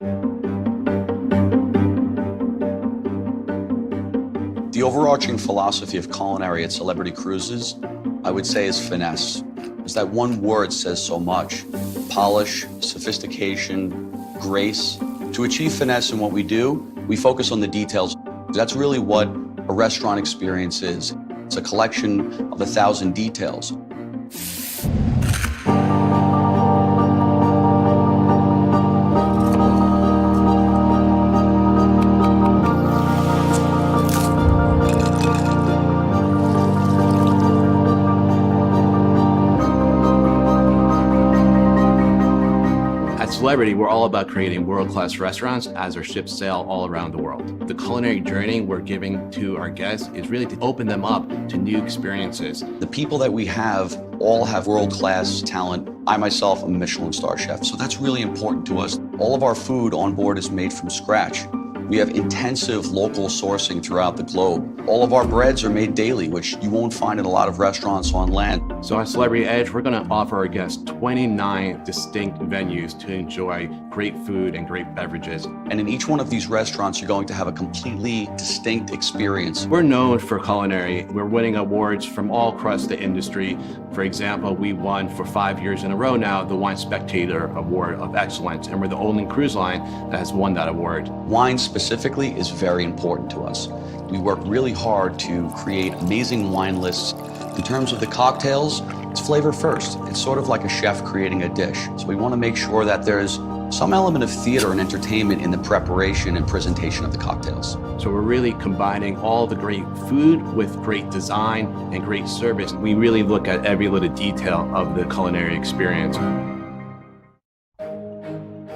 The overarching philosophy of culinary at Celebrity Cruises, I would say, is finesse. Because that one word says so much. Polish, sophistication, grace. To achieve finesse in what we do, we focus on the details. That's really what a restaurant experience is. It's a collection of 1,000 details. Celebrity, we're all about creating world-class restaurants as our ships sail all around the world. The culinary journey we're giving to our guests is really to open them up to new experiences. The people that we have all have world-class talent. I myself am a Michelin star chef, so that's really important to us. All of our food on board is made from scratch. We have intensive local sourcing throughout the globe. All of our breads are made daily, which you won't find in a lot of restaurants on land. So on Celebrity Edge, we're going to offer our guests 29 distinct venues to enjoy great food and great beverages. And in each one of these restaurants, you're going to have a completely distinct experience. We're known for culinary. We're winning awards from all across the industry. For example, we won for 5 years in a row now the Wine Spectator Award of Excellence, and we're the only cruise line that has won that award. Wine specifically is very important to us. We work really hard to create amazing wine lists. In terms of the cocktails, it's flavor first. It's sort of like a chef creating a dish. So we want to make sure that there's some element of theater and entertainment in the preparation and presentation of the cocktails. So we're really combining all the great food with great design and great service. We really look at every little detail of the culinary experience.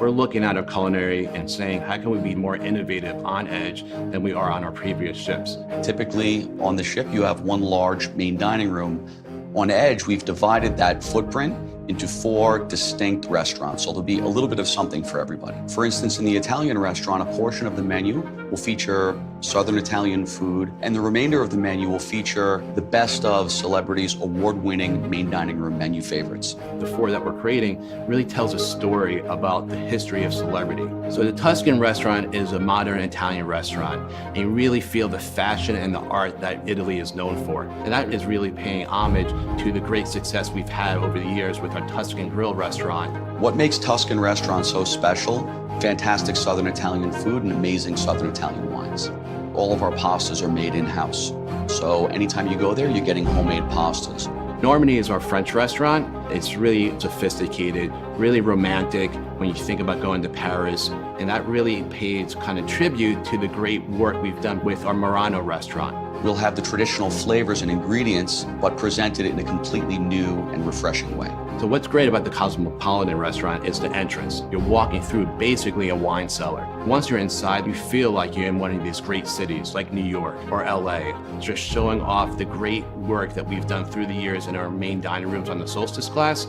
We're looking at our culinary and saying, how can we be more innovative on Edge than we are on our previous ships? Typically, on the ship, you have one large main dining room. On Edge, we've divided that footprint into 4 distinct restaurants, so there'll be a little bit of something for everybody. For instance, in the Italian restaurant, a portion of the menu will feature Southern Italian food, and the remainder of the menu will feature the best of Celebrity's award-winning main dining room menu favorites. The 4 that we're creating really tells a story about the history of Celebrity. So the Tuscan Restaurant is a modern Italian restaurant, and you really feel the fashion and the art that Italy is known for. And that is really paying homage to the great success we've had over the years with our Tuscan Grill restaurant. What makes Tuscan Restaurant so special? Fantastic Southern Italian food and amazing Southern Italian wines. All of our pastas are made in-house. So anytime you go there, you're getting homemade pastas. Normandy is our French restaurant. It's really sophisticated, really romantic when you think about going to Paris. And that really pays kind of tribute to the great work we've done with our Murano restaurant. We'll have the traditional flavors and ingredients, but presented in a completely new and refreshing way. So what's great about the Cosmopolitan restaurant is the entrance. You're walking through basically a wine cellar. Once you're inside, you feel like you're in one of these great cities like New York or LA, just showing off the great work that we've done through the years in our main dining rooms on the Solstice class.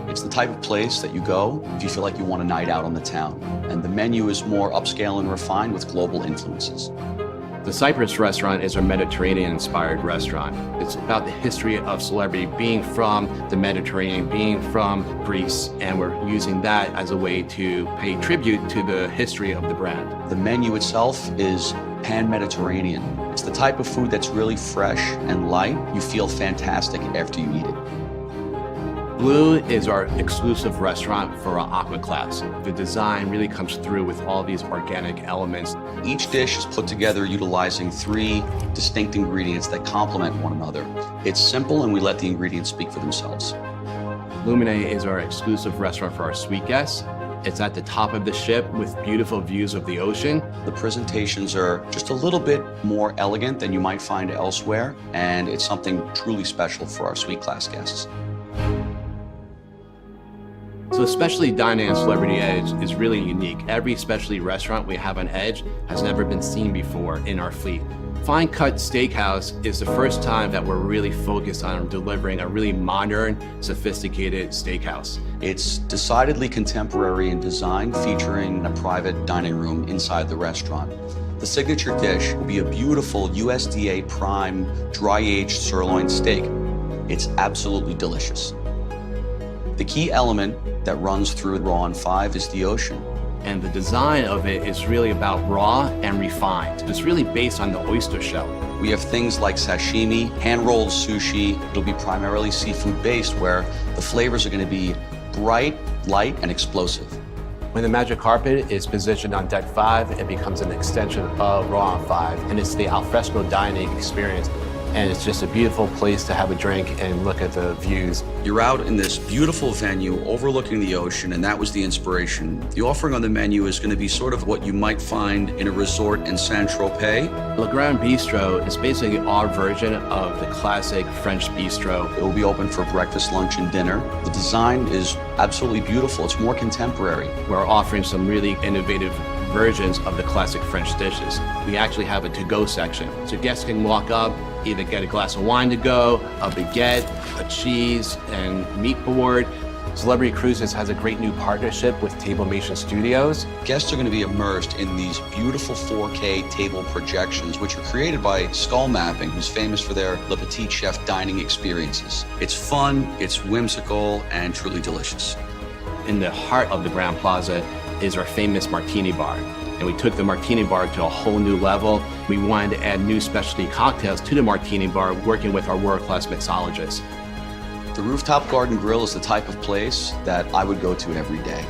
It's the type of place that you go if you feel like you want a night out on the town. And the menu is more upscale and refined with global influences. The Cypress Restaurant is our Mediterranean-inspired restaurant. It's about the history of Celebrity being from the Mediterranean, being from Greece, and we're using that as a way to pay tribute to the history of the brand. The menu itself is pan-Mediterranean. It's the type of food that's really fresh and light. You feel fantastic after you eat it. Blue is our exclusive restaurant for our Aqua class. The design really comes through with all these organic elements. Each dish is put together utilizing 3 distinct ingredients that complement one another. It's simple and we let the ingredients speak for themselves. Lumine is our exclusive restaurant for our suite guests. It's at the top of the ship with beautiful views of the ocean. The presentations are just a little bit more elegant than you might find elsewhere, and it's something truly special for our suite class guests. So especially dining on Celebrity Edge is really unique. Every specialty restaurant we have on Edge has never been seen before in our fleet. Fine Cut Steakhouse is the first time that we're really focused on delivering a really modern, sophisticated steakhouse. It's decidedly contemporary in design, featuring a private dining room inside the restaurant. The signature dish will be a beautiful USDA prime dry-aged sirloin steak. It's absolutely delicious. The key element that runs through Raw and 5 is the ocean. And the design of it is really about raw and refined. It's really based on the oyster shell. We have things like sashimi, hand-rolled sushi. It'll be primarily seafood-based, where the flavors are going to be bright, light, and explosive. When the Magic Carpet is positioned on deck 5, it becomes an extension of Raw on 5, and it's the alfresco dining experience. And it's just a beautiful place to have a drink and look at the views. You're out in this beautiful venue overlooking the ocean, and that was the inspiration. The offering on the menu is going to be sort of what you might find in a resort in Saint-Tropez. Legrand Bistro is basically our version of the classic French bistro. It will be open for breakfast, lunch, and dinner. The design is absolutely beautiful. It's more contemporary. We're offering some really innovative versions of the classic French dishes. We actually have a to-go section. So guests can walk up, either get a glass of wine to go, a baguette, a cheese, and meat board. Celebrity Cruises has a great new partnership with Tablemation Studios. Guests are going to be immersed in these beautiful 4K table projections, which are created by Skull Mapping, who's famous for their Le Petit Chef dining experiences. It's fun, it's whimsical, and truly delicious. In the heart of the Grand Plaza is our famous martini bar. And we took the martini bar to a whole new level. We wanted to add new specialty cocktails to the martini bar, working with our world-class mixologists. The Rooftop Garden Grill is the type of place that I would go to every day.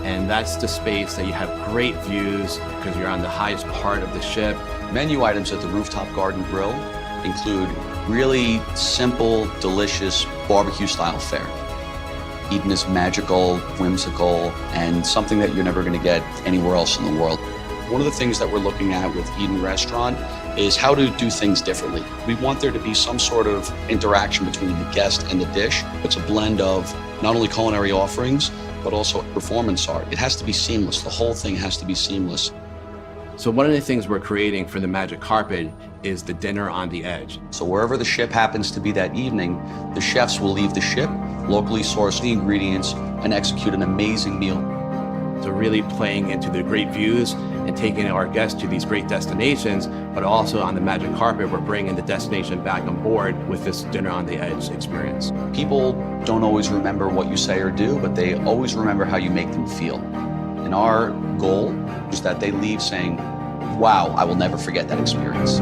And that's the space that you have great views because you're on the highest part of the ship. Menu items at the Rooftop Garden Grill include really simple, delicious barbecue-style fare. Eden is magical, whimsical, and something that you're never going to get anywhere else in the world. One of the things that we're looking at with Eden Restaurant is how to do things differently. We want there to be some sort of interaction between the guest and the dish. It's a blend of not only culinary offerings, but also performance art. It has to be seamless. The whole thing has to be seamless. So one of the things we're creating for the Magic Carpet is the dinner on the edge. So wherever the ship happens to be that evening, the chefs will leave the ship, locally source the ingredients, and execute an amazing meal. So really playing into the great views and taking our guests to these great destinations, but also on the Magic Carpet, we're bringing the destination back on board with this dinner on the edge experience. People don't always remember what you say or do, but they always remember how you make them feel. And our goal is that they leave saying, wow, I will never forget that experience.